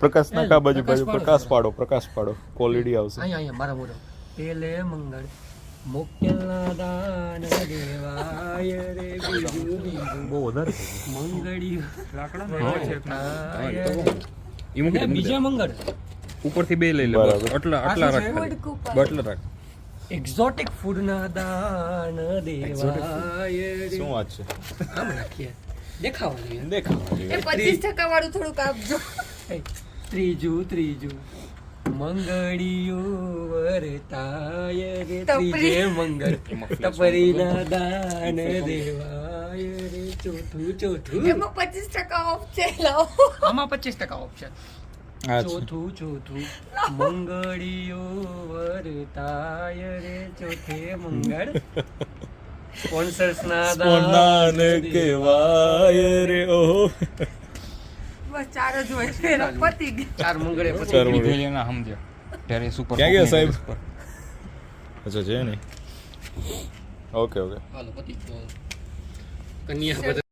પ્રકાશ નાખા બાજુ બાજુ પ્રકાશ પાડો ક્વોલિટી આવશે. અહીંયા મારા મોઢો પેલે મંગળ મોકલના દાન દેવાય રે બીજું બહુ વધારે મંગળિયું બીજા મંગળ ઉપરથી બે લઈ લે બરાબર. આટલા રાખ આટલા રાખ. એક્ઝોટિક ફૂડ ના દાન દેવાય રે. શું વાત છે? આમ રાખીએ દેખાવા જોઈએ. દેખાવા એ 25% વાળું થોડુંક આપજો. ત્રીજું મંગળિયું વરતાય રે ટપરી. ત્રીજે મંગળ ટપરીના દાન દેવાય રે ચોથું એમાં 25% ઓફ છે, લાવો. આમાં 25% ઓફ છે. ચોથું મંગળિયું વરતાય રે ચોથે મંગળ સ્પોન્સર્સ ના દાન કહેવાય રે. ઓહો બસ 4 જ હોય છે, પતી ગઈ. 4 મંગળે ચાર પછી મંગળ. વિજય ના સમજ્યો ત્યારે સુપર ક્યાં ગયા સાહેબ? અચ્છા છે નહીં. ઓકે હાલો પતી ગયો. કન્યા